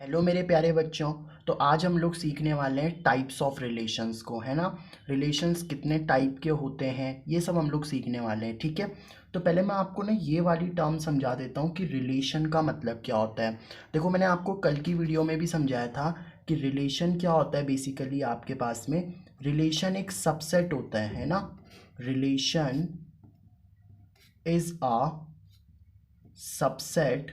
Hello मेरे प्यारे बच्चों। तो आज हम लोग सीखने वाले हैं टाइप्स ऑफ रिलेशंस को, है ना। रिलेशंस कितने टाइप के होते हैं ये सब हम लोग सीखने वाले हैं, ठीक है। तो पहले मैं आपको ना ये वाली टर्म समझा देता हूँ कि रिलेशन का मतलब क्या होता है। देखो, मैंने आपको कल की वीडियो में भी समझाया था कि रिलेशन क्या होता है। बेसिकली आपके पास में रिलेशन एक सबसेट होता है ना। Relation is a subset,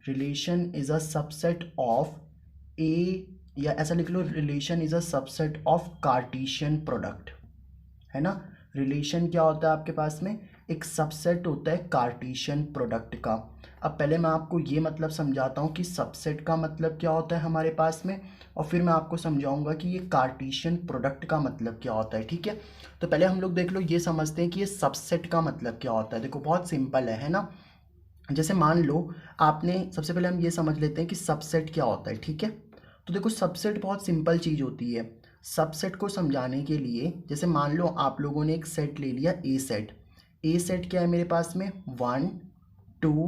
relation is a subset of A, या ऐसा लिख लो, relation is a subset of Cartesian product, है ना। रिलेशन क्या होता है आपके पास में, एक सबसेट होता है कार्टेशियन प्रोडक्ट का। अब पहले मैं आपको ये मतलब समझाता हूँ कि सबसेट का मतलब क्या होता है हमारे पास में, और फिर मैं आपको समझाऊंगा कि ये कार्टेशियन प्रोडक्ट का मतलब क्या होता है, ठीक है। तो पहले हम लोग देख लो, ये समझते हैं कि ये सबसेट का मतलब क्या होता है। देखो बहुत सिंपल है ना। जैसे मान लो आपने, सबसे पहले हम ये समझ लेते हैं कि सबसेट क्या होता है, ठीक है। तो देखो, सबसेट बहुत सिंपल चीज़ होती है। सबसेट को समझाने के लिए, जैसे मान लो आप लोगों ने एक सेट ले लिया, ए सेट। ए सेट क्या है मेरे पास में, 1 2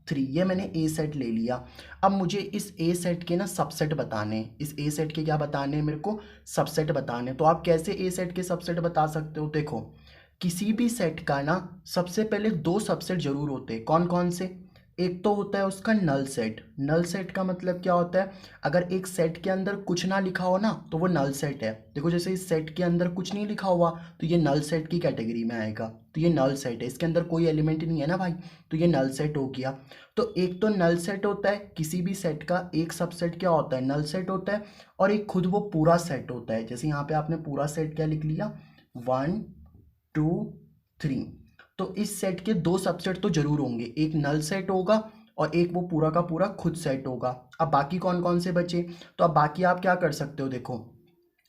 3, ये मैंने ए सेट ले लिया। अब मुझे इस ए सेट के ना सबसेट बताने हैं। इस ए सेट के क्या बताने हैं मेरे को, सबसेट बताने। तो आप कैसे ए सेट के सबसेट बता सकते हो, देखो किसी भी सेट का ना सबसे पहले दो सबसेट जरूर होते हैं। कौन कौन से, एक तो होता है उसका नल सेट। नल सेट का मतलब क्या होता है, अगर एक सेट के अंदर कुछ ना लिखा हो ना तो वो नल सेट है। देखो जैसे इस सेट के अंदर कुछ नहीं लिखा हुआ तो ये नल सेट की कैटेगरी में आएगा। तो ये नल सेट है, इसके अंदर कोई एलिमेंट नहीं है ना भाई, तो ये नल सेट हो गया। तो एक तो नल सेट होता है, किसी भी सेट का एक सबसेट क्या होता है, नल सेट होता है। और एक खुद वो पूरा सेट होता है। जैसे यहाँ पे आपने पूरा सेट क्या लिख लिया, 1 2 3। तो इस सेट के दो सबसेट तो जरूर होंगे, एक नल सेट होगा और एक वो पूरा का पूरा खुद सेट होगा। अब बाकी कौन कौन से बचे, तो अब बाकी आप क्या कर सकते हो, देखो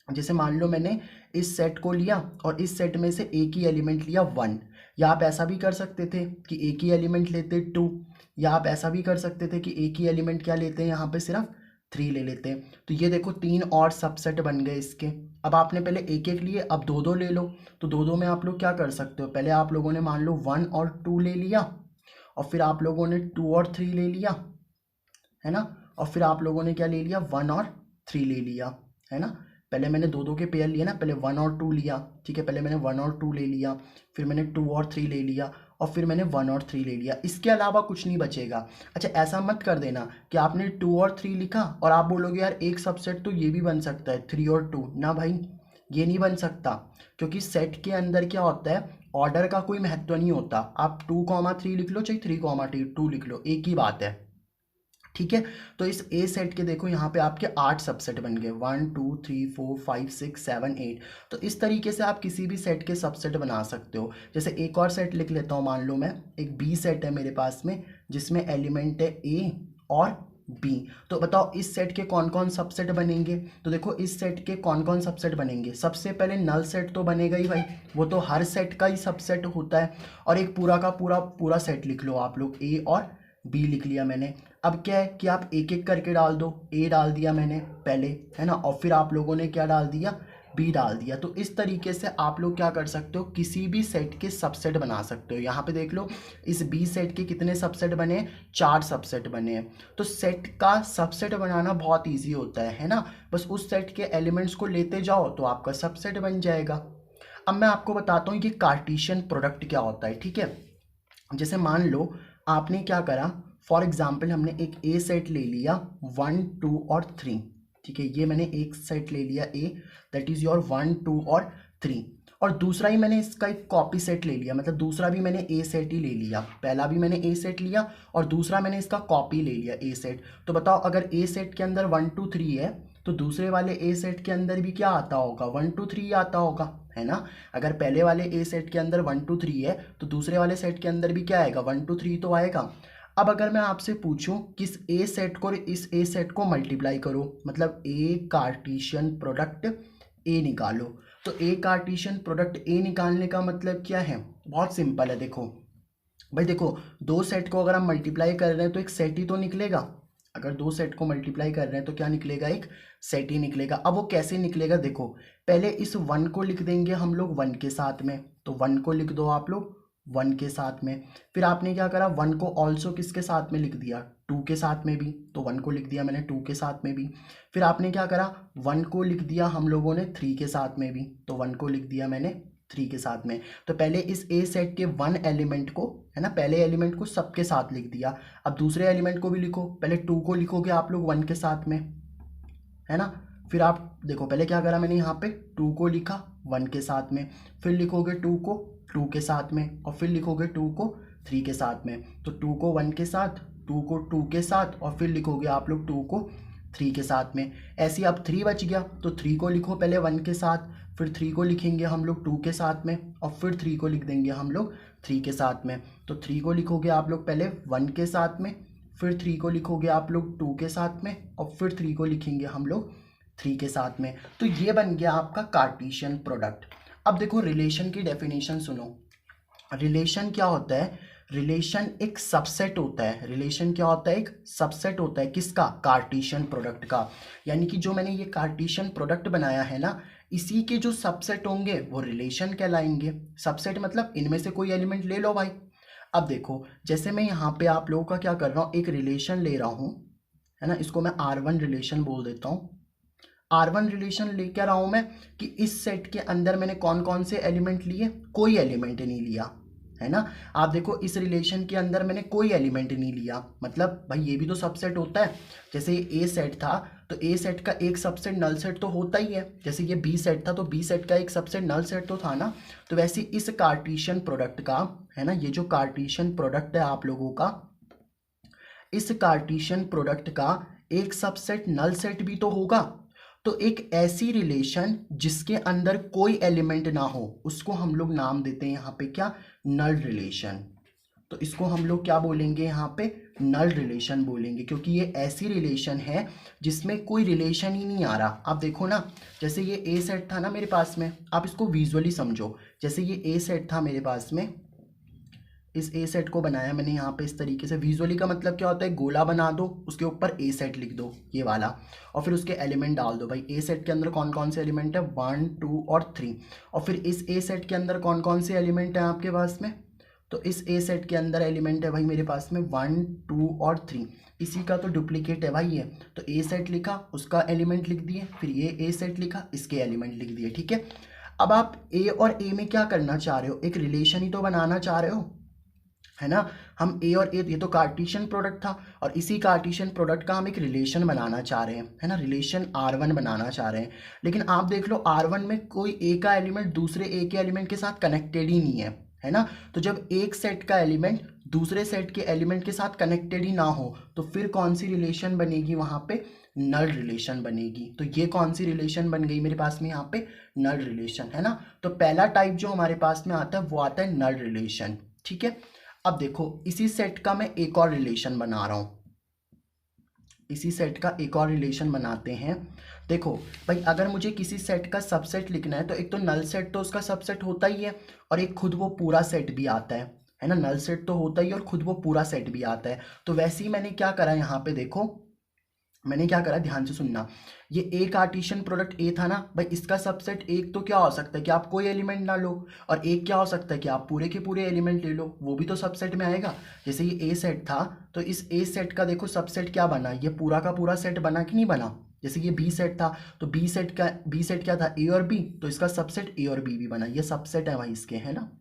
जैसे मान लो मैंने इस सेट को लिया और इस सेट में से एक ही एलिमेंट लिया 1, या आप ऐसा भी कर सकते थे कि एक ही एलिमेंट लेते 2, या आप ऐसा भी कर सकते थे कि एक ही एलिमेंट क्या लेते हैं यहाँ पे, सिर्फ 3 ले लेते हैं। तो ये देखो तीन और सबसेट बन गए इसके। अब आपने पहले एक एक लिए, अब दो दो ले लो। तो दो दो में आप लोग क्या कर सकते हो, पहले आप लोगों ने मान लो 1 और 2 ले लिया, और फिर आप लोगों ने 2 और 3 ले लिया, है ना। और फिर आप लोगों ने क्या ले लिया, 1 और 3 ले लिया, है ना। पहले मैंने दो दो के पेयर लिए ना, पहले 1 और 2 लिया, ठीक है। पहले मैंने 1 और 2 ले लिया, फिर मैंने 2 और 3 ले लिया, और फिर मैंने 1 और 3 ले लिया। इसके अलावा कुछ नहीं बचेगा। अच्छा ऐसा मत कर देना कि आपने 2 और 3 लिखा और आप बोलोगे यार एक सबसेट तो ये भी बन सकता है 3 और 2, ना भाई ये नहीं बन सकता। क्योंकि सेट के अंदर क्या होता है, ऑर्डर का कोई महत्व नहीं होता। आप 2 3 लिख लो चाहे 3 2 लिख लो, एक ही बात है, ठीक है। तो इस ए सेट के देखो यहाँ पे आपके 8 सबसेट बन गए, 1 2 3 4 5 6 7 8। तो इस तरीके से आप किसी भी सेट के सबसेट बना सकते हो। जैसे एक और सेट लिख लेता हूँ, मान लो मैं एक बी सेट है मेरे पास में, जिसमें एलिमेंट है ए और बी। तो बताओ इस सेट के कौन कौन सबसेट बनेंगे। तो देखो इस सेट के कौन कौन सबसेट बनेंगे, सबसे पहले नल सेट तो बनेगा ही भाई, वो तो हर सेट का ही सबसेट होता है। और एक पूरा का पूरा पूरा सेट लिख लो आप लोग, ए और बी लिख लिया मैंने। अब क्या है कि आप एक एक करके डाल दो, ए डाल दिया मैंने पहले, है ना, और फिर आप लोगों ने क्या डाल दिया, बी डाल दिया। तो इस तरीके से आप लोग क्या कर सकते हो, किसी भी सेट के सबसेट बना सकते हो। यहाँ पे देख लो इस बी सेट के कितने सबसेट बने, 4 सबसेट बने हैं। तो सेट का सबसेट बनाना बहुत ईजी होता है ना। बस उस सेट के एलिमेंट्स को लेते जाओ तो आपका सबसेट बन जाएगा। अब मैं आपको बताता हूँ ये कार्टेशियन प्रोडक्ट क्या होता है, ठीक है। जैसे मान लो आपने क्या करा, फॉर एग्जाम्पल हमने एक ए सेट ले लिया 1 2 और 3, ठीक है। ये मैंने एक सेट ले लिया ए, दैट इज योर 1 2 और 3। और दूसरा ही मैंने इसका एक कॉपी सेट ले लिया, मतलब दूसरा भी मैंने ए सेट ही ले लिया। पहला भी मैंने ए सेट लिया और दूसरा मैंने इसका कॉपी ले लिया ए सेट। तो बताओ अगर ए सेट के अंदर 1 2 3 है तो दूसरे वाले ए सेट के अंदर भी क्या आता होगा, 1 2 3 आता होगा, है ना। अगर पहले वाले ए सेट के अंदर 1 2 3 है तो दूसरे वाले सेट के अंदर भी क्या आएगा, 1 2 3 तो आएगा। अब अगर मैं आपसे पूछूं कि इस ए सेट को इस ए सेट को मल्टीप्लाई करो, मतलब ए कार्टेशियन प्रोडक्ट ए निकालो। तो ए कार्टेशियन प्रोडक्ट ए निकालने का मतलब क्या है, बहुत सिंपल है। देखो भाई, देखो दो सेट को अगर हम मल्टीप्लाई कर रहे हैं तो एक सेट ही तो निकलेगा। अगर दो सेट को मल्टीप्लाई कर रहे हैं तो क्या निकलेगा, एक सेट ही निकलेगा। अब वो कैसे निकलेगा, देखो पहले इस 1 को लिख देंगे हम लोग 1 के साथ में, तो 1 को लिख दो आप लोग 1 के साथ में। फिर आपने क्या करा, 1 को ऑल्सो किसके साथ में लिख दिया, 2 के साथ में भी, तो 1 को लिख दिया मैंने 2 के साथ में भी। फिर आपने क्या करा, 1 को लिख दिया हम लोगों ने 3 के साथ में भी, तो 1 को लिख दिया मैंने 3 के साथ में। तो पहले इस ए सेट के 1 एलिमेंट को, है ना, पहले एलिमेंट को सबके साथ लिख दिया। अब दूसरे एलिमेंट को भी लिखो, पहले 2 को लिखोगे आप लोग 1 के साथ में, है ना। फिर आप देखो पहले क्या करा मैंने, यहाँ पे 2 को लिखा 1 के साथ में, फिर लिखोगे 2 को 2 के साथ में, और फिर लिखोगे 2 को 3 के साथ में। तो 2 को 1 के साथ, 2 को 2 के साथ, और फिर लिखोगे आप लोग 2 को 3 के साथ में। ऐसे अब 3 बच गया, तो 3 को लिखो पहले 1 के साथ, फिर 3 को लिखेंगे हम लोग 2 के साथ में, और फिर 3 को लिख देंगे हम लोग 3 के साथ में। तो 3 को लिखोगे आप लोग पहले 1 के साथ में, फिर 3 को लिखोगे आप लोग 2 के साथ में, और फिर 3 को लिखेंगे हम लोग 3 के साथ में। तो ये बन गया आपका कार्टेशियन प्रोडक्ट। अब देखो रिलेशन की डेफिनेशन सुनो। रिलेशन क्या होता है, रिलेशन एक सबसेट होता है। रिलेशन क्या होता है, एक सबसेट होता है किसका, कार्टेशियन प्रोडक्ट का। यानी कि जो मैंने ये कार्टेशियन प्रोडक्ट बनाया है ना, इसी के जो सबसेट होंगे वो रिलेशन कहलाएंगे। सबसेट मतलब इनमें से कोई एलिमेंट ले लो भाई। अब देखो जैसे मैं यहाँ पे आप लोगों का क्या कर रहा हूँ, एक रिलेशन ले रहा हूँ, है ना, इसको मैं R1 रिलेशन बोल देता हूँ। R1 रिलेशन लेकर रहा हूँ मैं कि इस सेट के अंदर मैंने कौन कौन से एलिमेंट लिए, कोई एलिमेंट नहीं लिया, है ना। आप देखो इस रिलेशन के अंदर मैंने कोई एलिमेंट नहीं लिया, मतलब भाई ये भी तो सबसेट होता है। जैसे ये ए सेट था, तो ए सेट का एक सबसेट नल सेट तो होता ही है। जैसे ये बी सेट था, तो बी सेट का एक सबसेट नल सेट तो था ना। तो वैसे इस कार्टेशियन प्रोडक्ट का, है ना, ये जो कार्टेशियन प्रोडक्ट है आप लोगों का, इस कार्टेशियन प्रोडक्ट का एक सबसेट नल सेट भी तो होगा। तो एक ऐसी रिलेशन जिसके अंदर कोई एलिमेंट ना हो, उसको हम लोग नाम देते हैं यहाँ पे क्या, नल रिलेशन। तो इसको हम लोग क्या बोलेंगे यहाँ पे, नल रिलेशन बोलेंगे, क्योंकि ये ऐसी रिलेशन है जिसमें कोई रिलेशन ही नहीं आ रहा। आप देखो ना, जैसे ये ए सेट था ना मेरे पास में, आप इसको विजुअली समझो। जैसे ये ए सेट था मेरे पास में, इस ए सेट को बनाया मैंने यहाँ पे इस तरीके से। विजुअली का मतलब क्या होता है, गोला बना दो, उसके ऊपर ए सेट लिख दो ये वाला, और फिर उसके एलिमेंट डाल दो। भाई ए सेट के अंदर कौन कौन से एलिमेंट है, 1 2 और 3। और फिर इस ए सेट के अंदर कौन कौन से एलिमेंट हैं आपके पास में, तो इस ए सेट के अंदर एलिमेंट है भाई मेरे पास में 1 2 और 3। इसी का तो डुप्लीकेट है भाई ये। तो ए सेट लिखा, उसका एलिमेंट लिख दिए, फिर ये ए सेट लिखा, इसके एलिमेंट लिख दिए, ठीक है। अब आप ए और ए में क्या करना चाह रहे हो, एक रिलेशन ही तो बनाना चाह रहे हो, है ना। हम ए और ए, ये तो कार्टेशियन प्रोडक्ट था, और इसी कार्टेशियन प्रोडक्ट का हम एक रिलेशन बनाना चाह रहे हैं, है ना, रिलेशन R1 बनाना चाह रहे हैं। लेकिन आप देख लो R1 में कोई ए का एलिमेंट दूसरे ए के एलिमेंट के साथ कनेक्टेड ही नहीं है ना। तो जब एक सेट का एलिमेंट दूसरे सेट के एलिमेंट के साथ कनेक्टेड ही ना हो, तो फिर कौन सी रिलेशन बनेगी वहाँ पे, नल रिलेशन बनेगी। तो ये कौन सी रिलेशन बन गई मेरे पास में यहाँ पे, नल रिलेशन, है ना। तो पहला टाइप जो हमारे पास में आता है वो आता है नल रिलेशन, ठीक है। अब देखो इसी सेट का मैं एक और रिलेशन बना रहा हूं, इसी सेट का एक और रिलेशन बनाते हैं। देखो भाई अगर मुझे किसी सेट का सबसेट लिखना है, तो एक तो नल सेट तो उसका सबसेट होता ही है, और एक खुद वो पूरा सेट भी आता है ना। नल सेट तो होता ही और खुद वो पूरा सेट भी आता है। तो वैसे ही मैंने क्या करा यहाँ पे, देखो मैंने क्या करा, ध्यान से सुनना। ये ए कार्टेशियन प्रोडक्ट ए था ना भाई, इसका सबसेट एक तो क्या हो सकता है कि आप कोई एलिमेंट ना लो, और एक क्या हो सकता है कि आप पूरे के पूरे एलिमेंट ले लो, वो भी तो सबसेट में आएगा। जैसे ये ए सेट था, तो इस ए सेट का देखो सबसेट क्या बना, ये पूरा का पूरा सेट बना कि नहीं बना। जैसे ये बी सेट था, तो बी सेट क्या था, ए और बी, तो इसका सबसेट ए और बी भी बना, ये सबसेट है भाई इसके, है ना,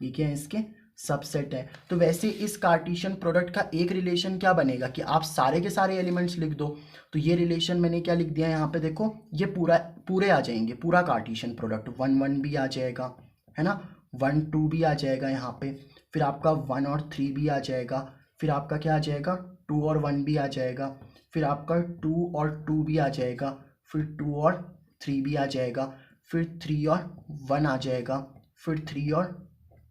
ये क्या है, इसके सबसेट है। तो वैसे इस कार्टेशियन प्रोडक्ट का एक रिलेशन क्या बनेगा कि आप सारे के सारे एलिमेंट्स लिख दो। तो ये रिलेशन मैंने क्या लिख दिया यहाँ पे, देखो ये पूरे आ जाएंगे, पूरा कार्टेशियन प्रोडक्ट 1 1 भी आ जाएगा, है ना, 1 2 भी आ जाएगा यहाँ पे, फिर आपका 1 और 3 भी आ जाएगा, फिर आपका क्या आ जाएगा, 2 और 1 भी आ जाएगा, फिर आपका 2 और 2 भी आ जाएगा, फिर 2 और 3 भी आ जाएगा, फिर 3 और 1 आ जाएगा, फिर 3 और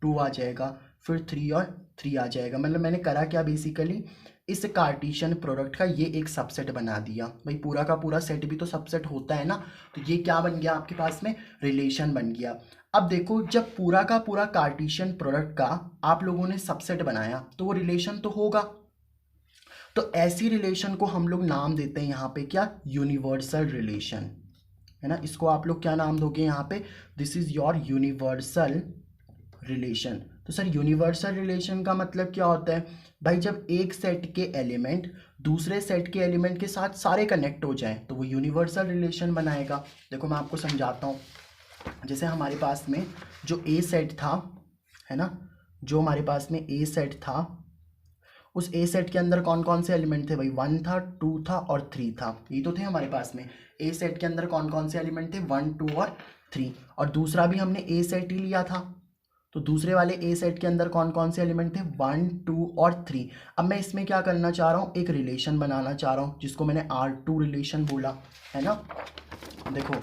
2 आ जाएगा, फिर 3 और 3 आ जाएगा। मतलब मैंने करा क्या, बेसिकली इस कार्टेशियन प्रोडक्ट का ये एक सबसेट बना दिया। भाई पूरा का पूरा सेट भी तो सबसेट होता है ना। तो ये क्या बन गया आपके पास में, रिलेशन बन गया। अब देखो जब पूरा का पूरा कार्टेशियन प्रोडक्ट का आप लोगों ने सबसेट बनाया, तो वो रिलेशन तो होगा। तो ऐसी रिलेशन को हम लोग नाम देते हैं यहाँ पे क्या, यूनिवर्सल रिलेशन, है ना। इसको आप लोग क्या नाम दोगे यहाँ पे, this is your universal relation. तो सर यूनिवर्सल रिलेशन का मतलब क्या होता है भाई, जब एक सेट के एलिमेंट दूसरे सेट के एलिमेंट के साथ सारे कनेक्ट हो जाएं तो वो यूनिवर्सल रिलेशन बनाएगा। देखो मैं आपको समझाता हूँ। जैसे हमारे पास में जो ए सेट था, है ना, जो हमारे पास में ए सेट था, उस ए सेट के अंदर कौन कौन से एलिमेंट थे भाई, 1 था, 2 था और 3 था। ये तो थे हमारे पास में। ए सेट के अंदर कौन कौन से एलिमेंट थे, 1, 2 और 3। और दूसरा भी हमने ए सेट ही लिया था, तो दूसरे वाले ए सेट के अंदर कौन कौन से एलिमेंट थे, 1, 2 और 3। अब मैं इसमें क्या करना चाह रहा हूँ, एक रिलेशन बनाना चाह रहा हूँ जिसको मैंने R2 रिलेशन बोला, है ना। देखो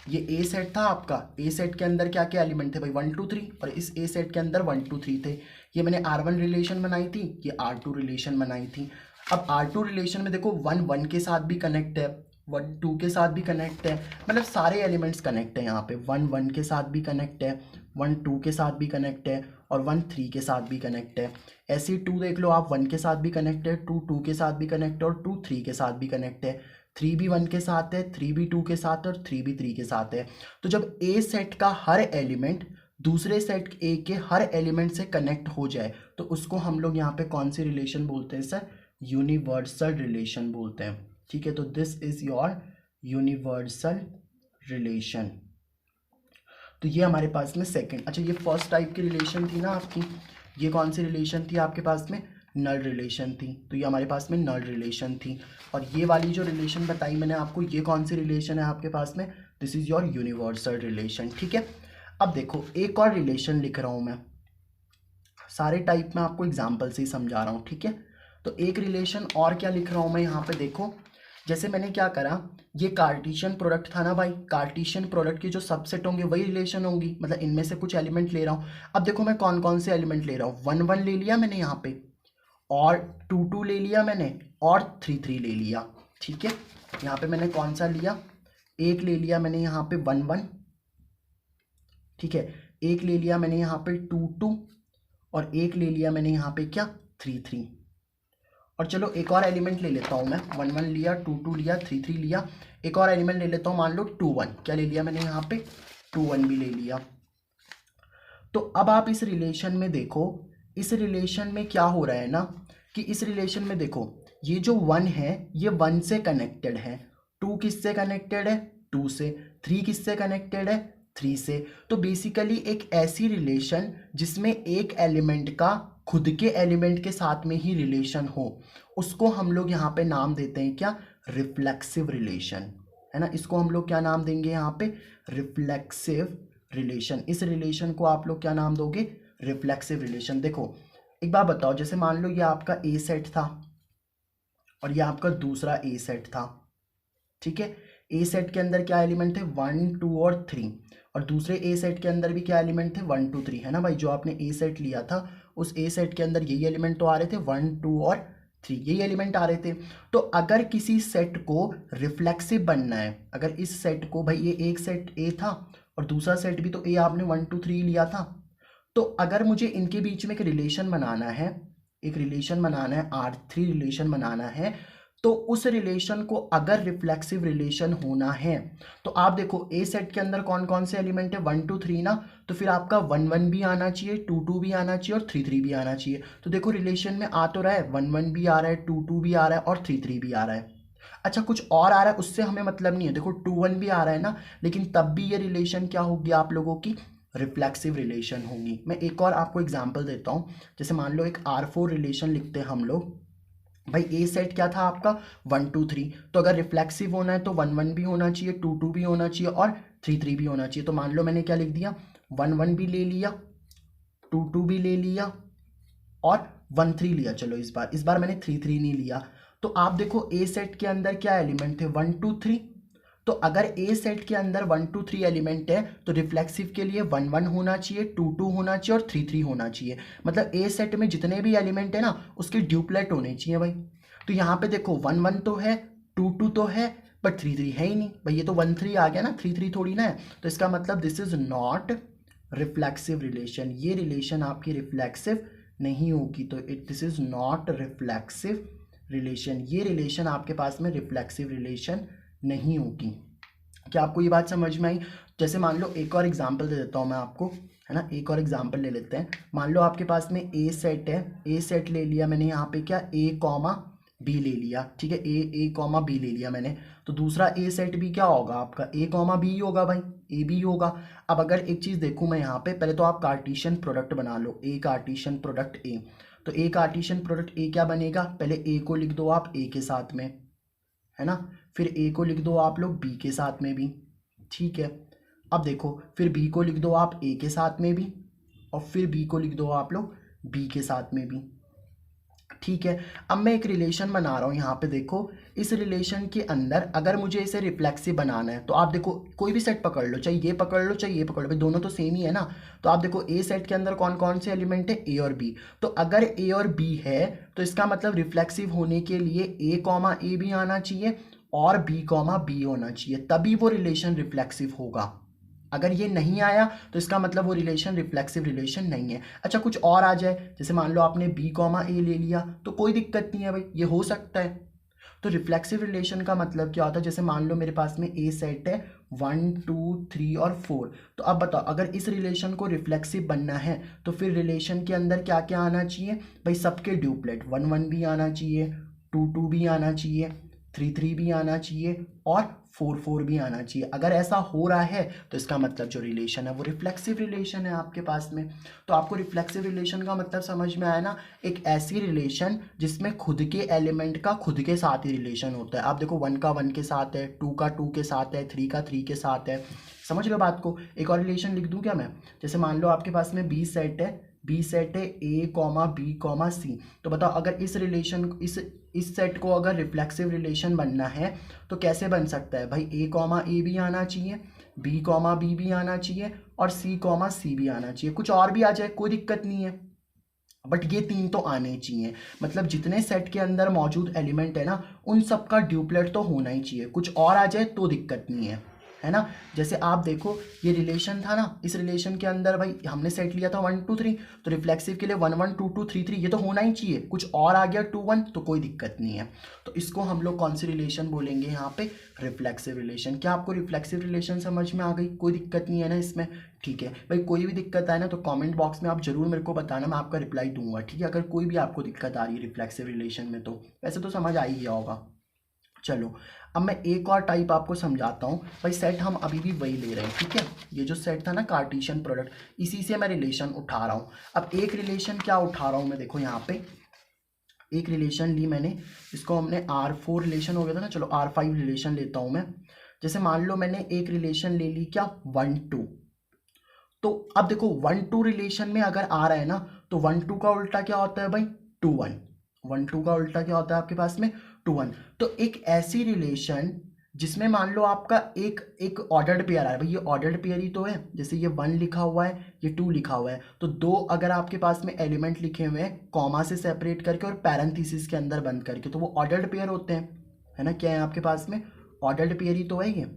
ये ए सेट था आपका, ए सेट के अंदर क्या क्या एलिमेंट थे भाई, 1, 2, 3, और इस ए सेट के अंदर 1, 2, 3 थे। ये मैंने R1 रिलेशन बनाई थी, ये R2 रिलेशन बनाई थी। अब R2 रिलेशन में देखो 1, 1 के साथ भी कनेक्ट है, 1, 2 के साथ भी कनेक्ट है, मतलब सारे एलिमेंट्स कनेक्ट है यहाँ पे। 1, 1 के साथ भी कनेक्ट है, 1, 2 के साथ भी कनेक्ट है और 1, 3 के साथ भी कनेक्ट है। ऐसे 2 देख लो आप, 1 के साथ भी कनेक्ट है, 2, 2 के साथ भी कनेक्ट है और 2, 3 के साथ भी कनेक्ट है। 3 भी 1 के साथ है, 3 भी 2 के साथ है और 3 भी 3 के साथ है। तो जब ए सेट का हर एलिमेंट दूसरे सेट ए के हर एलिमेंट से कनेक्ट हो जाए तो उसको हम लोग यहाँ पे कौन सी रिलेशन बोलते हैं सर, यूनिवर्सल रिलेशन बोलते हैं। ठीक है, तो this is your universal relation. तो ये हमारे पास में सेकंड। अच्छा ये फर्स्ट टाइप की रिलेशन थी ना आपकी, ये कौन सी रिलेशन थी आपके पास में, नल रिलेशन थी। तो ये हमारे पास में नल रिलेशन थी। और ये वाली जो रिलेशन बताई मैंने आपको, ये कौन सी रिलेशन है आपके पास में, this is your universal relation. ठीक है, अब देखो एक और रिलेशन लिख रहा हूँ मैं, सारे टाइप में आपको एग्जाम्पल से ही समझा रहा हूँ। ठीक है, तो एक रिलेशन और क्या लिख रहा हूँ मैं यहाँ पे, देखो जैसे मैंने क्या करा, ये कार्टेशियन प्रोडक्ट था ना भाई, कार्टेशियन प्रोडक्ट के जो सबसेट होंगे वही रिलेशन होंगी, मतलब इनमें से कुछ एलिमेंट ले रहा हूँ। अब देखो मैं कौन कौन से एलिमेंट ले रहा हूँ, 1, 1 ले लिया मैंने यहाँ पे, और 2, 2 ले लिया मैंने, और 3, 3 ले लिया। ठीक है, यहाँ पे मैंने कौन सा लिया, एक ले लिया मैंने यहाँ पे 1, 1। ठीक है, एक ले लिया मैंने यहाँ पे 2, 2 और एक ले लिया मैंने यहाँ पे क्या, 3, 3। और चलो एक और एलिमेंट ले लेता हूँ मैं, 1, 1 लिया, 2, 2 लिया, 3, 3 लिया। एक और एलिमेंट ले लेता हूँ, मान लो 2, 1। क्या ले लिया मैंने यहाँ पे, 2, 1 भी ले लिया। तो अब आप इस रिलेशन में देखो, इस रिलेशन में क्या हो रहा है ना, कि इस रिलेशन में देखो ये जो 1 है ये 1 से कनेक्टेड है, 2 किससे कनेक्टेड है, 2 से, 3 किससे कनेक्टेड है, 3 से। तो बेसिकली एक ऐसी रिलेशन जिसमें एक एलिमेंट का खुद के एलिमेंट के साथ में ही रिलेशन हो, उसको हम लोग यहाँ पे नाम देते हैं क्या, रिफ्लेक्सिव रिलेशन, है ना। इसको हम लोग क्या नाम देंगे यहाँ पे, रिफ्लेक्सिव रिलेशन। इस रिलेशन को आप लोग क्या नाम दोगे, रिफ्लेक्सिव रिलेशन। देखो एक बार बताओ, जैसे मान लो ये आपका ए सेट था और ये आपका दूसरा ए सेट था। ठीक है, ए सेट के अंदर क्या एलिमेंट थे, 1, 2 और 3, और दूसरे ए सेट के अंदर भी क्या एलिमेंट थे, 1, 2, 3, है ना भाई। जो आपने ए सेट लिया था उस ए सेट के अंदर यही एलिमेंट तो आ रहे थे, 1, 2 और 3, यही एलिमेंट आ रहे थे। तो अगर किसी सेट को रिफ्लेक्सिव बनना है, अगर इस सेट को, भाई ये एक सेट ए था और दूसरा सेट भी तो ए आपने 1, 2, 3 लिया था, तो अगर मुझे इनके बीच में एक रिलेशन बनाना है, एक रिलेशन बनाना है, R3 रिलेशन बनाना है, तो उस रिलेशन को अगर रिफ्लेक्सिव रिलेशन होना है तो आप देखो ए सेट के अंदर कौन कौन से एलिमेंट है, 1, 2, 3 ना, तो फिर आपका 1, 1 भी आना चाहिए, 2, 2 भी आना चाहिए और 3, 3 भी आना चाहिए। तो देखो रिलेशन में आ तो रहा है, 1, 1 भी आ रहा है, 2, 2 भी आ रहा है और 3, 3 भी आ रहा है। अच्छा कुछ और आ रहा है उससे हमें मतलब नहीं है, देखो 2, 1 भी आ रहा है ना, लेकिन तब भी ये रिलेशन क्या होगी आप लोगों की, रिफ्लेक्सिव रिलेशन होगी। मैं एक और आपको एग्जांपल देता हूँ, जैसे मान लो एक R4 रिलेशन लिखते हैं हम लोग। भाई ए सेट क्या था आपका, 1, 2, 3, तो अगर रिफ्लेक्सिव होना है तो 1, 1 भी होना चाहिए, 2, 2 भी होना चाहिए और 3, 3 भी होना चाहिए। तो मान लो मैंने क्या लिख दिया, 1, 1 भी ले लिया, 2, 2 भी ले लिया और 1, 3 लिया। चलो इस बार मैंने 3, 3 नहीं लिया। तो आप देखो ए सेट के अंदर क्या एलिमेंट थे, 1, 2, 3। तो अगर ए सेट के अंदर 1, 2, 3 एलिमेंट है तो रिफ्लेक्सिव के लिए 1, 1 होना चाहिए, 2, 2 होना चाहिए और 3, 3 होना चाहिए। मतलब ए सेट में जितने भी एलिमेंट है ना उसके ड्यूप्लेट होने चाहिए भाई। तो यहाँ पे देखो 1, 1 तो है, 2, 2 तो है, बट 3, 3 है ही नहीं भाई। ये तो 1, 3 आ गया ना, 3, 3 थोड़ी ना है। तो इसका मतलब this is not reflexive relation, ये रिलेशन आपकी रिफ्लेक्सिव नहीं होगी। तो this is not reflexive relation, ये रिलेशन आपके पास में रिफ्लेक्सिव रिलेशन नहीं होगी। क्या आपको ये बात समझ में आई? जैसे मान लो एक और एग्जांपल दे देता हूँ मैं आपको, है ना। एक और एग्जांपल ले लेते हैं। मान लो आपके पास में ए सेट है, ए सेट ले लिया मैंने यहाँ पे क्या, ए कॉमा बी ले लिया, ठीक है, ए कॉमा बी ले लिया मैंने। तो दूसरा ए सेट भी क्या होगा आपका, ए कॉमा बी होगा भाई, ए बी होगा। अब अगर एक चीज़ देखूँ मैं यहाँ पे, पहले तो आप कार्टेशियन प्रोडक्ट बना लो, ए कार्टेशियन प्रोडक्ट ए। तो ए कार्टेशियन प्रोडक्ट ए क्या बनेगा, पहले ए को लिख दो आप ए के साथ में, है ना, फिर ए को लिख दो आप लोग बी के साथ में भी, ठीक है। अब देखो फिर बी को लिख दो आप ए के साथ में भी, और फिर बी को लिख दो आप लोग बी के साथ में भी, ठीक है। अब मैं एक रिलेशन बना रहा हूँ यहाँ पे, देखो इस रिलेशन के अंदर अगर मुझे इसे रिफ्लेक्सिव बनाना है तो आप देखो कोई भी सेट पकड़ लो, चाहे ये पकड़ लो चाहे ये पकड़ लो, भाई दोनों तो सेम ही है ना। तो आप देखो ए सेट के अंदर कौन कौन से एलिमेंट है, ए और बी। तो अगर ए और बी है तो इसका मतलब रिफ्लेक्सिव होने के लिए ए कॉमा ए भी आना चाहिए और बी कॉमा बी होना चाहिए, तभी वो रिलेशन रिफ्लेक्सिव होगा। अगर ये नहीं आया तो इसका मतलब वो रिलेशन रिफ्लेक्सिव रिलेशन नहीं है। अच्छा कुछ और आ जाए, जैसे मान लो आपने बी कॉमा ए ले लिया तो कोई दिक्कत नहीं है भाई, ये हो सकता है। तो रिफ्लेक्सिव रिलेशन का मतलब क्या होता है, जैसे मान लो मेरे पास में ए सेट है 1 2 3 और 4। तो अब बताओ अगर इस रिलेशन को रिफ्लेक्सिव बनना है तो फिर रिलेशन के अंदर क्या क्या आना चाहिए भाई, सबके ड्यूप्लेट 1 1 भी आना चाहिए, 2 2 भी आना चाहिए, 3 3 भी आना चाहिए और 4 4 भी आना चाहिए। अगर ऐसा हो रहा है तो इसका मतलब जो रिलेशन है वो रिफ्लेक्सिव रिलेशन है आपके पास में। तो आपको रिफ्लेक्सिव रिलेशन का मतलब समझ में आया ना, एक ऐसी रिलेशन जिसमें खुद के एलिमेंट का खुद के साथ ही रिलेशन होता है। आप देखो 1 का 1 के साथ है, 2 का 2 के साथ है, 3 का 3 के साथ है, समझ रहे हो बात को। एक और रिलेशन लिख दूं क्या मैं, जैसे मान लो आपके पास में बी सेट है, बी सेट है ए कॉमा बी कॉमा सी। तो बताओ अगर इस रिलेशन इस सेट को अगर रिफ्लेक्सिव रिलेशन बनना है तो कैसे बन सकता है भाई, ए कॉमा ए भी आना चाहिए, बी कॉमा बी भी आना चाहिए और सी कॉमा सी भी आना चाहिए। कुछ और भी आ जाए कोई दिक्कत नहीं है, बट ये तीन तो आने चाहिए। मतलब जितने सेट के अंदर मौजूद एलिमेंट है ना उन सब का ड्यूप्लेट तो होना ही चाहिए, कुछ और आ जाए तो दिक्कत नहीं है ना। जैसे आप देखो ये रिलेशन था ना, इस रिलेशन के अंदर भाई हमने सेट लिया था 1 2 3, तो रिफ्लेक्सिव के लिए 1 1 2 2 3 3 ये तो होना ही चाहिए, कुछ और आ गया 2 1 तो कोई दिक्कत नहीं है। तो इसको हम लोग कौन सी रिलेशन बोलेंगे यहाँ पे, रिफ्लेक्सिव रिलेशन। क्या आपको रिफ्लेक्सिव रिलेशन समझ में आ गई, कोई दिक्कत नहीं है ना इसमें, ठीक है भाई। कोई भी दिक्कत आए ना तो कमेंट बॉक्स में आप जरूर मेरे को बताना, मैं आपका रिप्लाई दूंगा, ठीक है। अगर कोई भी आपको दिक्कत आ रही है रिफ्लेक्सिव रिलेशन में तो वैसे तो समझ आ ही गया होगा। चलो अब मैं एक और टाइप आपको समझाता हूँ भाई। सेट हम अभी भी वही ले रहे हैं, ठीक है। ये जो सेट था ना कार्टेशियन प्रोडक्ट, इसी से मैं रिलेशन उठा रहा हूँ। अब एक रिलेशन क्या उठा रहा हूँ मैं, देखो यहाँ पे एक रिलेशन ली मैंने, इसको हमने R4 रिलेशन हो गया था ना, चलो R5 रिलेशन लेता हूँ मैं। जैसे मान लो मैंने एक रिलेशन ले ली क्या 1 2, तो अब देखो 1 2 रिलेशन में अगर आ रहा है ना तो 1 2 का उल्टा क्या होता है भाई 2 1, 1 2 का उल्टा क्या होता है आपके पास में 2 1। तो एक ऐसी रिलेशन जिसमें मान लो आपका एक ऑर्डर्ड पेयर आ रहा है भाई, ये ऑर्डर्ड पेयर ही तो है, जैसे ये 1 लिखा हुआ है ये 2 लिखा हुआ है, तो दो अगर आपके पास में एलिमेंट लिखे हुए हैं कॉमा से सेपरेट करके और पैरेंथेसिस के अंदर बंद करके तो वो ऑर्डर्ड पेयर होते हैं, है ना। क्या है आपके पास में ऑर्डर्ड पेयर ही तो है ये।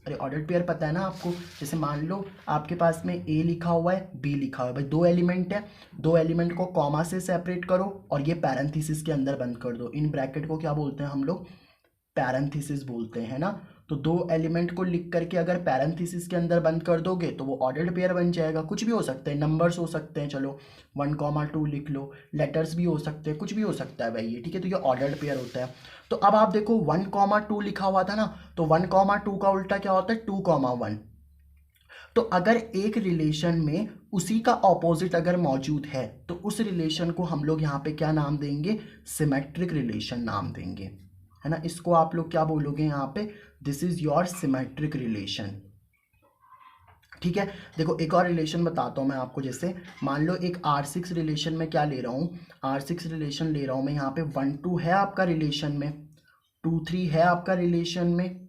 अरे ऑर्डर्ड पेयर पता है ना आपको, जैसे मान लो आपके पास में ए लिखा हुआ है बी लिखा हुआ है भाई, दो एलिमेंट है, दो एलिमेंट को कॉमा से सेपरेट करो और ये पैरेंथेसिस के अंदर बंद कर दो। इन ब्रैकेट को क्या बोलते हैं हम लोग, पैरेंथेसिस बोलते हैं ना। तो दो एलिमेंट को लिख करके अगर पैरेंथेसिस के अंदर बंद कर दोगे तो वो ऑर्डर्ड पेयर बन जाएगा। कुछ भी हो सकते हैं, नंबर्स हो सकते हैं, चलो 1 2 लिख लो, लेटर्स भी हो सकते हैं, कुछ भी हो सकता है भाई ये, ठीक है। तो ये ऑर्डर्ड पेयर होता है। तो अब आप देखो 1 2 लिखा हुआ था ना, तो 1 2 का उल्टा क्या होता है 2 1। तो अगर एक रिलेशन में उसी का ऑपोजिट अगर मौजूद है तो उस रिलेशन को हम लोग यहाँ पे क्या नाम देंगे, सिमेट्रिक रिलेशन नाम देंगे, है ना। इसको आप लोग क्या बोलोगे यहाँ पे, this is your symmetric relation, ठीक है। देखो एक और रिलेशन बताता हूँ मैं आपको, जैसे मान लो एक R6 रिलेशन में क्या ले रहा हूँ, R6 रिलेशन ले रहा हूँ मैं यहाँ पे 1 2 है आपका रिलेशन में, 2 3 है आपका रिलेशन में,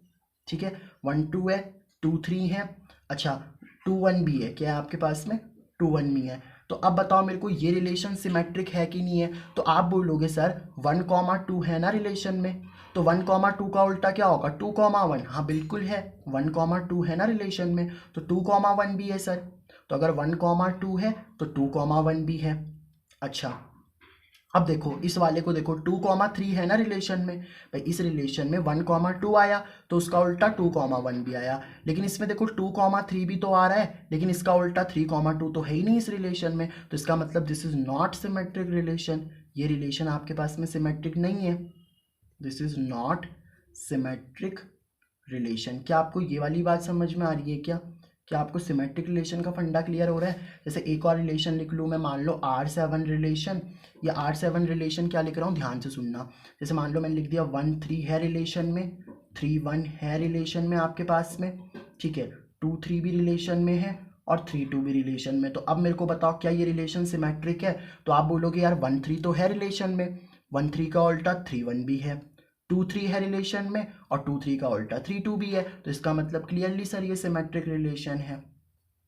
ठीक है। 1 2 है 2 3 है, अच्छा 2 1 भी है, क्या है आपके पास में 2 1 भी है। तो अब बताओ मेरे को ये रिलेशन सिमेट्रिक है कि नहीं है, तो आप बोलोगे सर 1 2 है ना रिलेशन में, तो 1 2 का उल्टा क्या होगा 2 1। हाँ बिल्कुल है, 1 2 है ना रिलेशन में, तो 2 1 भी है सर। तो अगर 1 2 है तो 2 1 भी है। अच्छा अब देखो इस वाले को देखो 2,3 है ना रिलेशन में, भाई इस रिलेशन में 1,2 आया तो उसका उल्टा 2,1 भी आया, लेकिन इसमें देखो 2,3 भी तो आ रहा है, लेकिन इसका उल्टा 3,2 तो है ही नहीं इस रिलेशन में, तो इसका मतलब this is not symmetric relation, ये रिलेशन आपके पास में सिमेट्रिक नहीं है, this is not symmetric relation. क्या आपको ये वाली बात समझ में आ रही है क्या आपको सिमेट्रिक रिलेशन का फंडा क्लियर हो रहा है? जैसे एक और रिलेशन लिख लूँ मैं, मान लो R7 रिलेशन, या R7 रिलेशन क्या लिख रहा हूँ ध्यान से सुनना। जैसे मान लो मैंने लिख दिया 1,3 है रिलेशन में, 3,1 है रिलेशन में आपके पास में, ठीक है, 2,3 भी रिलेशन में है और 3,2 भी रिलेशन में। तो अब मेरे को बताओ क्या ये रिलेशन सिमेट्रिक है? तो आप बोलोगे यार 1,3 तो है रिलेशन में, 1,3 का उल्टा 3,1 भी है, 2,3 है रिलेशन में और 2,3 का उल्टा 3,2 भी है, तो इसका मतलब क्लियरली सर ये सिमेट्रिक रिलेशन है।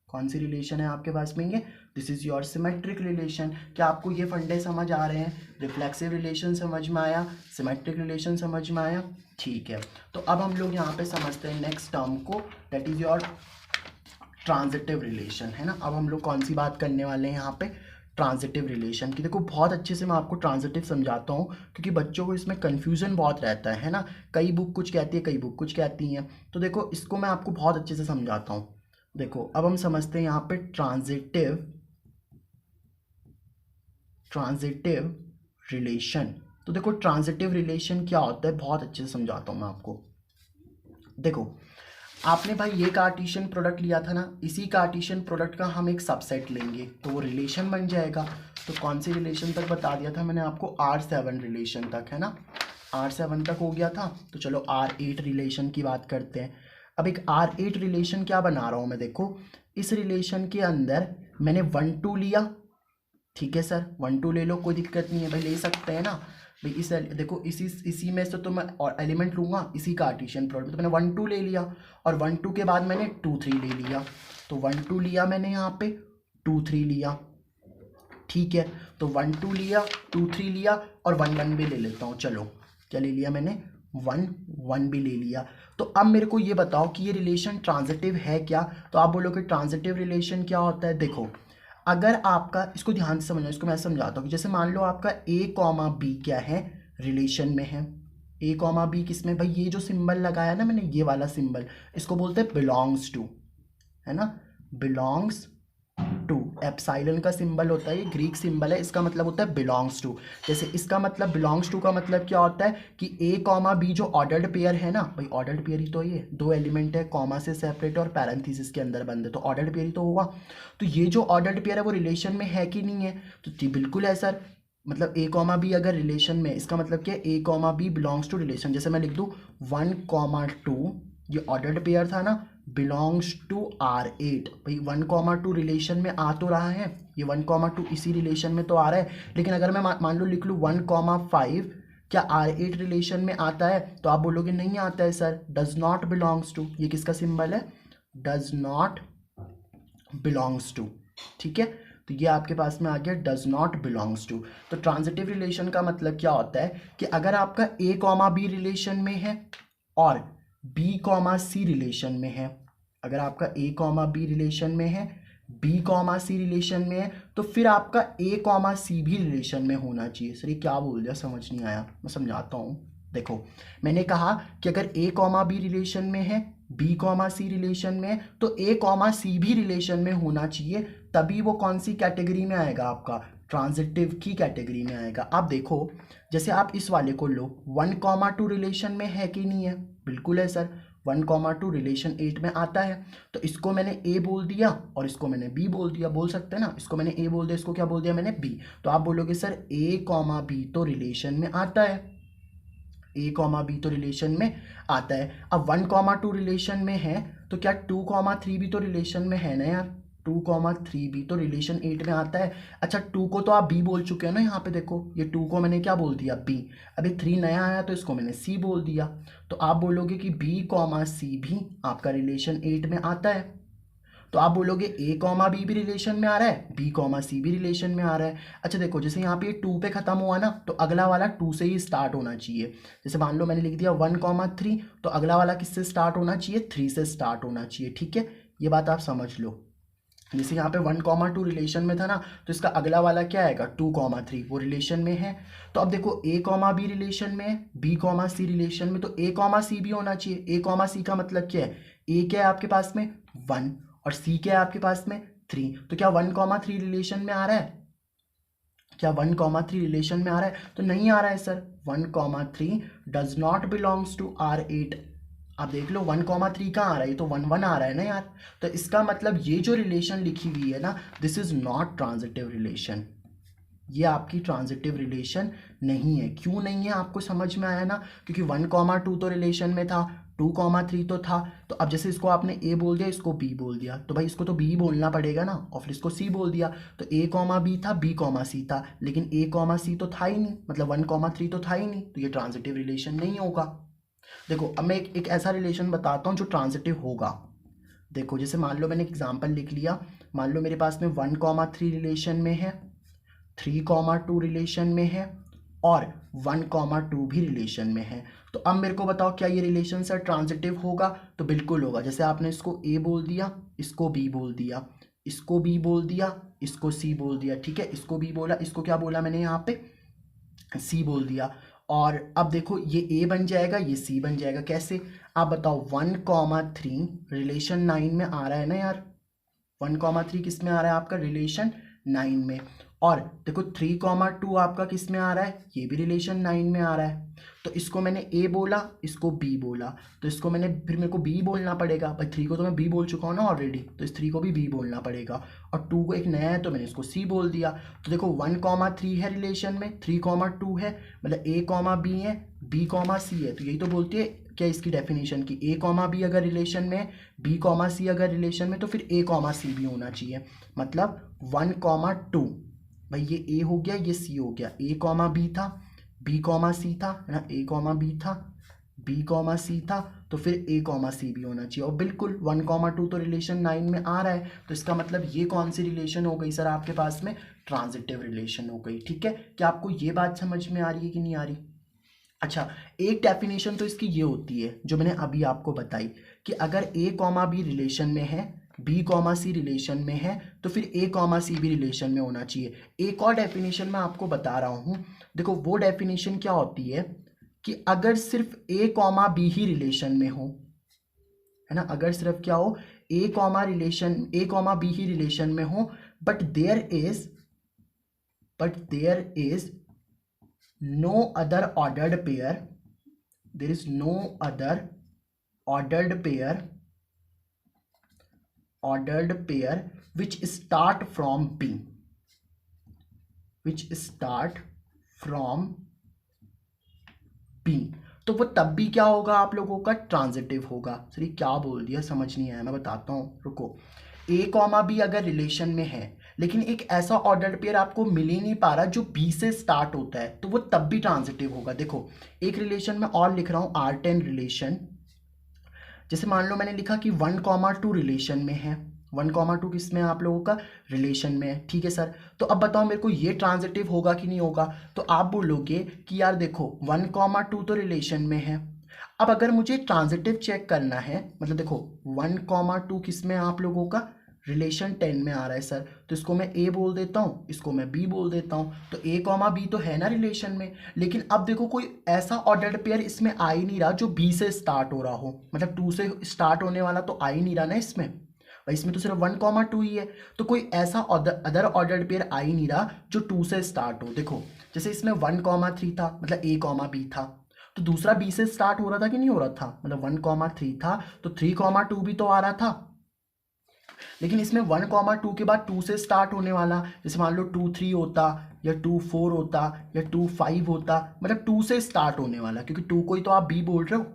कौन सी रिलेशन है आपके पास में ये? This is your symmetric relation. क्या आपको ये फंडे समझ आ रहे हैं? रिफ्लेक्सिव रिलेशन समझ में आया, सिमेट्रिक रिलेशन समझ में आया, ठीक है। तो अब हम लोग यहाँ पे समझते हैं नेक्स्ट टर्म को, that is your transitive relation, है ना। अब हम लोग कौन सी बात करने वाले हैं यहाँ पे? ट्रांजिटिव रिलेशन की। देखो बहुत अच्छे से मैं आपको ट्रांजिटिव समझाता हूँ, क्योंकि बच्चों को इसमें कन्फ्यूजन बहुत रहता है ना, कई बुक कुछ कहती है, कई बुक कुछ कहती हैं, तो देखो इसको मैं आपको बहुत अच्छे से समझाता हूँ। देखो अब हम समझते हैं यहाँ पे ट्रांजिटिव रिलेशन। तो देखो ट्रांजिटिव रिलेशन क्या होता है, बहुत अच्छे से समझाता हूँ मैं आपको। देखो आपने भाई ये कार्टेशियन प्रोडक्ट लिया था ना, इसी कार्टेशियन प्रोडक्ट का हम एक सबसेट लेंगे तो वो रिलेशन बन जाएगा। तो कौन सी रिलेशन तक बता दिया था मैंने आपको? R7 रिलेशन तक, है ना, R7 तक हो गया था। तो चलो R8 रिलेशन की बात करते हैं। अब एक R8 रिलेशन क्या बना रहा हूँ मैं, देखो इस रिलेशन के अंदर मैंने 1,2 लिया, ठीक है सर, 1,2 ले लो, कोई दिक्कत नहीं है भाई, ले सकते हैं ना भाई। इस देखो इसी में से तो मैं और एलिमेंट लूँगा इसी कार्टेशियन प्रोडक्ट, तो मैंने 1,2 ले लिया और 1,2 के बाद मैंने 2,3 ले लिया, तो 1,2 लिया मैंने यहाँ पे, 2,3 लिया, ठीक है। तो 1,2 लिया, 2,3 लिया और 1,1 भी ले लेता हूँ। चलो क्या ले लिया मैंने? 1,1 भी ले लिया। तो अब मेरे को ये बताओ कि ये रिलेशन ट्रांजिटिव है क्या? तो आप बोलोगे ट्रांजिटिव रिलेशन क्या होता है? देखो अगर आपका, इसको ध्यान से समझना, इसको मैं समझाता हूँ कि जैसे मान लो आपका A, B क्या है, रिलेशन में है। A, B किस में? भाई ये जो सिंबल लगाया ना मैंने, ये वाला सिंबल, इसको बोलते हैं बिलोंग्स टू, है ना, बिलोंग्स टू। एप्साइलन का सिंबल होता है, ये ग्रीक सिंबल है, इसका मतलब होता है बिलोंग्स टू। जैसे इसका मतलब बिलोंग्स टू का मतलब क्या होता है कि A, B जो ऑर्डर्ड पेयर है ना, भाई ऑर्डर्ड पेयर ही तो, ये दो एलिमेंट है, कॉमा से सेपरेट और पैरेंथेसिस के अंदर बंद है, तो ऑर्डर्ड पेयर ही तो होगा। तो ये जो ऑर्डर्ड पेयर है वो रिलेशन में है कि नहीं है? तो जी बिल्कुल है सर। मतलब A, B अगर रिलेशन में, इसका मतलब क्या है? A, B belongs to relation. जैसे मैं लिख दूँ 1,2, ये ऑर्डर्ड पेयर था ना, बिलोंग्स टू R8। भाई 1,2 रिलेशन में आ तो रहा है, ये 1,2 इसी रिलेशन में तो आ रहा है, लेकिन अगर मैं मान लो लिख लूँ 1,5, क्या R8 रिलेशन में आता है? तो आप बोलोगे नहीं आता है sir, does not belongs to. ये किसका सिंबल है? डज नॉट बिलोंग्स टू, ठीक है। तो ये आपके पास में आ गया डज नॉट बिलोंग्स टू। तो ट्रांजिटिव रिलेशन का मतलब क्या होता है कि अगर आपका A, B रिलेशन में है और B, C रिलेशन में है, अगर आपका A, B रिलेशन में है, B, C रिलेशन में है, तो फिर आपका A, C भी रिलेशन में होना चाहिए। सर ये क्या बोल दिया, समझ नहीं आया, मैं समझाता हूँ। देखो मैंने कहा कि अगर A, B रिलेशन में है, B, C रिलेशन में है, तो A, C भी रिलेशन में होना चाहिए, तभी वो कौन सी कैटेगरी में आएगा? आपका ट्रांजिटिव की कैटेगरी में आएगा। आप देखो जैसे आप इस वाले को लो, 1,2 रिलेशन में है कि नहीं है? बिल्कुल है सर, 1,2 रिलेशन 8 में आता है, तो इसको मैंने A बोल दिया और इसको मैंने B बोल दिया, बोल सकते हैं ना, इसको मैंने A बोल दिया, इसको क्या बोल दिया मैंने? B। तो आप बोलोगे सर A, B तो रिलेशन में आता है, A, B तो रिलेशन में आता है। अब 1,2 रिलेशन में है, तो क्या 2,3 भी तो रिलेशन में है ना यार? 2,3 भी तो रिलेशन 8 में आता है। अच्छा 2 को तो आप B बोल चुके हो ना, यहाँ पे देखो ये 2 को मैंने क्या बोल दिया? B। अभी 3 नया आया तो इसको मैंने C बोल दिया। तो आप बोलोगे कि B, C भी आपका रिलेशन 8 में आता है। तो आप बोलोगे A, B भी रिलेशन में आ रहा है, B, C भी रिलेशन में आ रहा है। अच्छा देखो जैसे यहाँ पे 2 पे खत्म हुआ ना, तो अगला वाला 2 से ही स्टार्ट होना चाहिए। जैसे मान लो मैंने लिख दिया 1,3, तो अगला वाला किससे स्टार्ट होना चाहिए? 3 से स्टार्ट होना चाहिए, ठीक है। ये बात आप समझ लो। जैसे यहाँ पे 1,2 रिलेशन में था ना, तो इसका अगला वाला क्या आएगा 2,3, वो रिलेशन में है। तो अब देखो A, B रिलेशन में है, B, C रिलेशन में, तो A, C भी होना चाहिए। A, C का मतलब क्या है, A क्या है आपके पास में 1 और C क्या है आपके पास में 3, तो क्या 1,3 रिलेशन में आ रहा है, क्या 1,3 रिलेशन में आ रहा है, तो नहीं आ रहा है sir. 1,3 does not belongs to R8। आप देख लो 1,3 कहाँ आ रहा है, ये तो 1 1 आ रहा है ना यार। तो इसका मतलब ये जो रिलेशन लिखी हुई है ना, this is not transitive relation, ये आपकी ट्रांजिटिव रिलेशन नहीं है। क्यों नहीं है आपको समझ में आया ना, क्योंकि 1,2 तो रिलेशन में था, 2,3 तो था। तो अब जैसे इसको आपने ए बोल दिया, इसको बी बोल दिया, तो भाई इसको तो बी बोलना पड़ेगा ना, और फिर इसको सी बोल दिया। तो A, B था, B, C था, लेकिन A, C तो था ही नहीं, मतलब 1,3 तो था ही नहीं, तो ये ट्रांजिटिव रिलेशन नहीं होगा। देखो अब मैं एक ऐसा रिलेशन बताता हूँ जो ट्रांजिटिव होगा। देखो जैसे मान लो मैंने एग्जांपल लिख लिया, मान लो मेरे पास में 1,3 रिलेशन में है, 3,2 रिलेशन में है और 1,2 भी रिलेशन में है। तो अब मेरे को बताओ क्या ये रिलेशन सर ट्रांजिटिव होगा, तो बिल्कुल होगा। जैसे आपने इसको ए बोल दिया, इसको बी बोल दिया, इसको बी बोल दिया, इसको सी बोल दिया, ठीक है, इसको बी बोला, इसको क्या बोला मैंने यहाँ पे सी बोल दिया। और अब देखो ये ए बन जाएगा, ये सी बन जाएगा, कैसे आप बताओ। 1,3 रिलेशन 9 में आ रहा है ना यार, 1,3 किस में आ रहा है आपका रिलेशन 9 में। और देखो 3,2 आपका किस में आ रहा है, ये भी रिलेशन 9 में आ रहा है। तो इसको मैंने ए बोला, इसको बी बोला, तो इसको मैंने फिर मेरे को बी बोलना पड़ेगा भाई, 3 को तो मैं बी बोल चुका हूँ ना ऑलरेडी, तो इस 3 को भी बी बोलना पड़ेगा। और 2 को एक नया है तो मैंने इसको सी बोल दिया। तो देखो 1,3 है रिलेशन में, 3,2 है, मतलब A, B है, B, C है, तो यही तो बोलती है क्या इसकी डेफिनेशन की, A, B अगर रिलेशन में, B, C अगर रिलेशन में, तो फिर A, C भी होना चाहिए। मतलब 1,2 भाई ये A हो गया, ये C हो गया, A, B था, B, C था, है ना, A, B था, B, C था, तो फिर A, C भी होना चाहिए। और बिल्कुल 1,2 तो रिलेशन 9 में आ रहा है, तो इसका मतलब ये कौन सी रिलेशन हो गई सर आपके पास में, ट्रांजिटिव रिलेशन हो गई। ठीक है, क्या आपको ये बात समझ में आ रही है कि नहीं आ रही। अच्छा, एक डेफिनेशन तो इसकी ये होती है जो मैंने अभी आपको बताई, कि अगर A, B रिलेशन में है, B, C रिलेशन में है, तो फिर A, C भी रिलेशन में होना चाहिए। एक और डेफिनेशन मैं आपको बता रहा हूँ, देखो वो डेफिनेशन क्या होती है कि अगर सिर्फ A, B ही रिलेशन में हो, है ना, अगर सिर्फ क्या हो A, B ही रिलेशन में हो, but there is no other ordered pair, there is no other ordered pair which start from B, तो वो तब भी क्या होगा आप लोगों का, ट्रांजिटिव होगा। सर ये क्या बोल दिया, समझ नहीं आया, मैं बताता हूँ, रुको। A, B अगर रिलेशन में है, लेकिन एक ऐसा ऑर्डर्ड पेयर आपको मिल ही नहीं पा रहा जो B से स्टार्ट होता है, तो वो तब भी ट्रांजिटिव होगा। देखो एक रिलेशन में और लिख रहा हूँ, R10 रिलेशन। जैसे मान लो मैंने लिखा कि 1,2 रिलेशन में है, 1,2 किस में आप लोगों का रिलेशन में है, ठीक है सर। तो अब बताओ मेरे को ये ट्रांजिटिव होगा कि नहीं होगा, तो आप बोलोगे कि यार देखो 1,2 तो रिलेशन में है, अब अगर मुझे ट्रांजिटिव चेक करना है, मतलब देखो 1,2 किस में आप लोगों का रिलेशन 10 में आ रहा है सर, तो इसको मैं A बोल देता हूँ, इसको मैं B बोल देता हूँ, तो A, B तो है ना रिलेशन में। लेकिन अब देखो कोई ऐसा ऑर्डर्ड पेयर इसमें आ ही नहीं रहा जो B से स्टार्ट हो रहा हो, मतलब 2 से स्टार्ट होने वाला तो आ ही नहीं रहा ना इसमें, और इसमें तो सिर्फ 1,2 ही है, तो कोई ऐसा अदर ऑर्डर्ड पेयर आ ही नहीं रहा जो 2 से स्टार्ट हो। देखो जैसे इसमें 1,3 था, मतलब A, B था, तो दूसरा B से स्टार्ट हो रहा था कि नहीं हो रहा था, मतलब 1,3 था तो 3,2 भी तो आ रहा था। लेकिन इसमें 1,2 के बाद 2 से स्टार्ट होने वाला, जैसे मान लो 2,3 होता या 2,4 होता या 2,5 होता, मतलब 2 से स्टार्ट होने वाला, क्योंकि 2 को ही तो आप बी बोल रहे हो,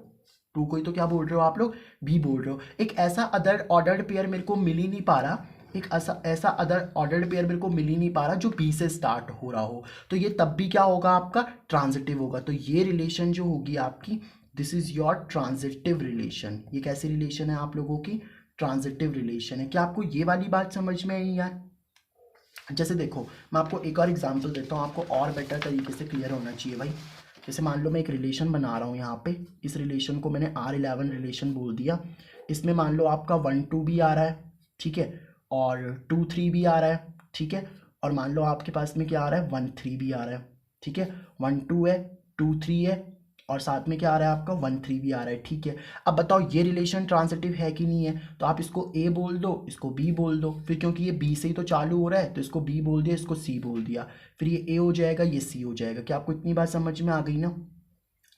2 को ही तो क्या बोल रहे हो आप लोग, बी बोल रहे हो। एक ऐसा अदर ऑर्डर्ड पेयर मेरे को मिल ही नहीं पा रहा, एक ऐसा अदर ऑर्डर्ड पेयर मेरे को मिल ही नहीं पा रहा जो बी से स्टार्ट हो रहा हो, तो ये तब भी क्या होगा आपका, ट्रांजिटिव होगा। तो ये रिलेशन जो होगी आपकी, this is your transitive relation. ये कैसी रिलेशन है आप लोगों की, ट्रांजिटिव रिलेशन है। क्या आपको ये वाली बात समझ में आई यार। जैसे देखो मैं आपको एक और एग्जांपल देता हूँ, आपको और बेटर तरीके से क्लियर होना चाहिए भाई। जैसे मान लो मैं एक रिलेशन बना रहा हूँ यहाँ पे, इस रिलेशन को मैंने R11 रिलेशन बोल दिया, इसमें मान लो आपका 1,2 भी आ रहा है, ठीक है, और 2 3 भी आ रहा है, ठीक है। और मान लो आपके पास में क्या आ रहा है, 1 3 भी आ रहा है, ठीक है। 1 2 है, 2 3 है, और साथ में क्या आ रहा है आपका 1 3 भी आ रहा है, ठीक है। अब बताओ ये रिलेशन ट्रांजिटिव है कि नहीं है, तो आप इसको ए बोल दो, इसको बी बोल दो, फिर क्योंकि ये बी से ही तो चालू हो रहा है तो इसको बी बोल दिया, इसको सी बोल दिया, फिर ये ए हो जाएगा, ये सी हो जाएगा। क्या आपको इतनी बात समझ में आ गई ना?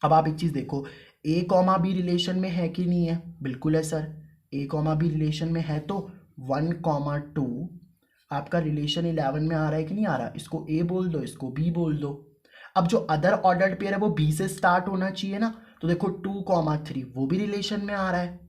अब आप एक चीज़ देखो, ए कॉमा बी रिलेशन में है कि नहीं है? बिल्कुल है सर, ए कॉमा बी रिलेशन में है, तो 1 कॉमा 2 आपका रिलेशन 11 में आ रहा है कि नहीं आ रहा? इसको ए बोल दो, इसको बी बोल दो। अब जो अदर ऑर्डर्ड पेयर है वो बी से स्टार्ट होना चाहिए ना, तो देखो 2 कॉमा 3 वो भी रिलेशन में आ रहा है,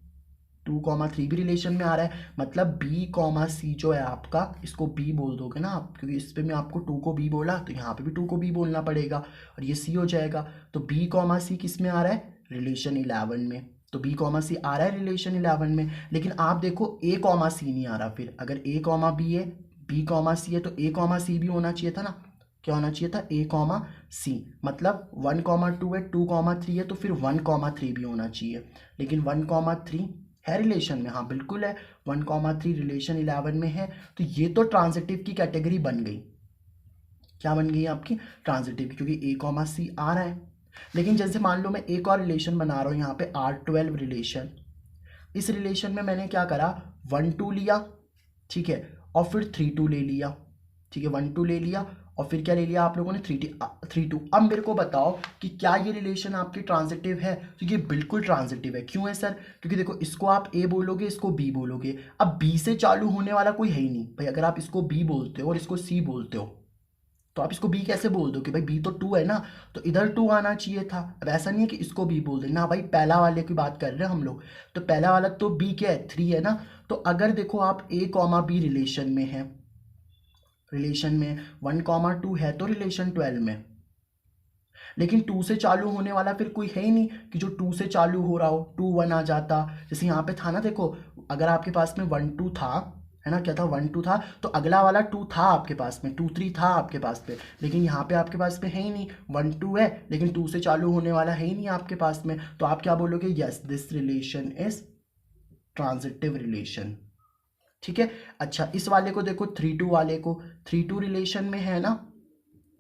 2 कॉमा 3 भी रिलेशन में आ रहा है, मतलब बी कॉमा सी जो है आपका, इसको बी बोल दोगे ना आप, क्योंकि इस पे मैं आपको 2 को बी बोला तो यहाँ पे भी 2 को बी बोलना पड़ेगा, और ये सी हो जाएगा। तो बी कॉमा सी किस में आ रहा है? रिलेशन 11 में। तो बी कॉमा सी आ रहा है रिलेशन 11 में, लेकिन आप देखो ए कॉमा सी नहीं आ रहा। फिर अगर ए कॉमा बी है, बी कॉमा सी है, तो ए कॉमा सी भी होना चाहिए था ना। क्या होना चाहिए था? ए कॉमा सी, मतलब 1 कॉमा 2 है, 2 कॉमा 3 है, तो फिर 1 कॉमा 3 भी होना चाहिए। लेकिन 1 कॉमा 3 है रिलेशन में, हाँ बिल्कुल है, 1 कॉमा 3 रिलेशन 11 में है, तो ये तो ट्रांजिटिव की कैटेगरी बन गई। क्या बन गई आपकी? ट्रांजिटिव, क्योंकि ए कॉमा सी आ रहा है। लेकिन जैसे मान लो मैं एक और रिलेशन बना रहा हूँ यहाँ पे, R12 रिलेशन। इस रिलेशन में मैंने क्या करा, 1 2 लिया, ठीक है, और फिर 3 2 ले लिया, ठीक है, 1 2 ले लिया, और फिर क्या ले लिया आप लोगों ने, 3 2। अब मेरे को बताओ कि क्या ये रिलेशन आपकी ट्रांजिटिव है? तो ये बिल्कुल ट्रांजिटिव है। क्यों है सर? क्योंकि देखो इसको आप ए बोलोगे, इसको बी बोलोगे, अब बी से चालू होने वाला कोई है ही नहीं भाई। अगर आप इसको बी बोलते हो और इसको सी बोलते हो, तो आप इसको बी कैसे बोल दो कि भाई बी तो 2 है ना, तो इधर 2 आना चाहिए था। अब ऐसा नहीं है कि इसको बी बोल देना भाई, पहला वाले की बात कर रहे हैं हम लोग, तो पहला वाला तो बी क्या है, 3 है ना। तो अगर देखो आप ए कॉमा बी रिलेशन में है, रिलेशन में 1 कॉमा 2 है तो रिलेशन 12 में, लेकिन 2 से चालू होने वाला फिर कोई है ही नहीं कि जो 2 से चालू हो रहा हो, 2 1 आ जाता। जैसे यहाँ पे था ना, देखो अगर आपके पास में 1 2 था, है ना, क्या था, 1 2 था, तो अगला वाला 2 था आपके पास में, 2 3 था आपके पास में, लेकिन यहाँ पे आपके पास में है ही नहीं, 1 2 है लेकिन 2 से चालू होने वाला है ही नहीं आपके पास में, तो आप क्या बोलोगे, yes this relation is transitive relation, ठीक है। अच्छा इस वाले को देखो, 3 2 वाले को, 3 2 रिलेशन में है ना,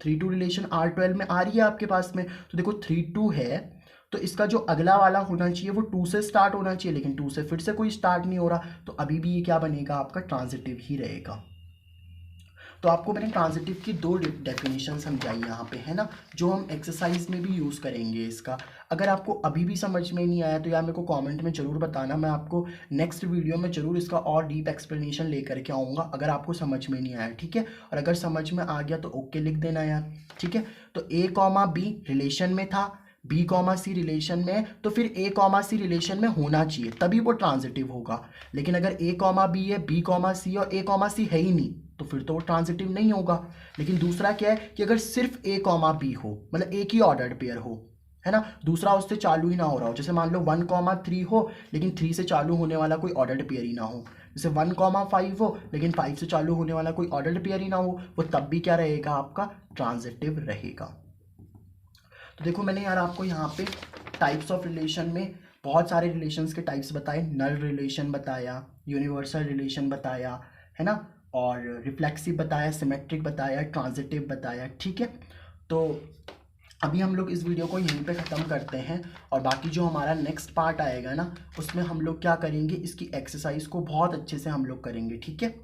3 2 रिलेशन R12 में आ रही है आपके पास में, तो देखो 3 2 है, तो इसका जो अगला वाला होना चाहिए वो 2 से स्टार्ट होना चाहिए, लेकिन 2 से फिर से कोई स्टार्ट नहीं हो रहा, तो अभी भी ये क्या बनेगा आपका, ट्रांजिटिव ही रहेगा। तो आपको मैंने ट्रांजिटिव की 2 डेफिनेशन समझाई यहाँ पे, है ना, जो हम एक्सरसाइज में भी यूज़ करेंगे इसका। अगर आपको अभी भी समझ में नहीं आया तो यार मेरे को कमेंट में ज़रूर बताना, मैं आपको नेक्स्ट वीडियो में ज़रूर इसका और डीप एक्सप्लेनेशन लेकर के आऊँगा अगर आपको समझ में नहीं आया, ठीक है। और अगर समझ में आ गया तो ओके लिख देना यार, ठीक है। तो ए कॉमा बी रिलेशन में था, बी कॉमा सी रिलेशन में, तो फिर ए कॉमा सी रिलेशन में होना चाहिए तभी वो ट्रांजिटिव होगा। लेकिन अगर ए कॉमा बी है, बी कॉमा सी और ए कॉमा सी है ही नहीं, तो फिर तो वो ट्रांजिटिव नहीं होगा। लेकिन दूसरा क्या है कि अगर सिर्फ ए कॉमा बी हो, मतलब एक ही ऑर्डर्ड पेयर हो, है ना, दूसरा उससे चालू ही ना हो रहा हो, जैसे मान लो 1 कॉमा 3 हो लेकिन 3 से चालू होने वाला कोई ऑर्डर्ड पेयर ही ना हो, जैसे 1 कॉमा 5 हो लेकिन 5 से चालू होने वाला कोई ऑर्डर्ड पेयर ही ना हो, वो तब भी क्या रहेगा आपका, ट्रांजिटिव रहेगा। तो देखो मैंने यार आपको यहाँ पे टाइप्स ऑफ रिलेशन में बहुत सारे रिलेशंस के टाइप्स बताए, नल रिलेशन बताया, यूनिवर्सल रिलेशन बताया, है ना, और रिफ्लेक्सिव बताया, सिमेट्रिक बताया, ट्रांजिटिव बताया, ठीक है। तो अभी हम लोग इस वीडियो को यहीं पे ख़त्म करते हैं, और बाकी जो हमारा नेक्स्ट पार्ट आएगा ना, उसमें हम लोग क्या करेंगे, इसकी एक्सरसाइज को बहुत अच्छे से हम लोग करेंगे, ठीक है।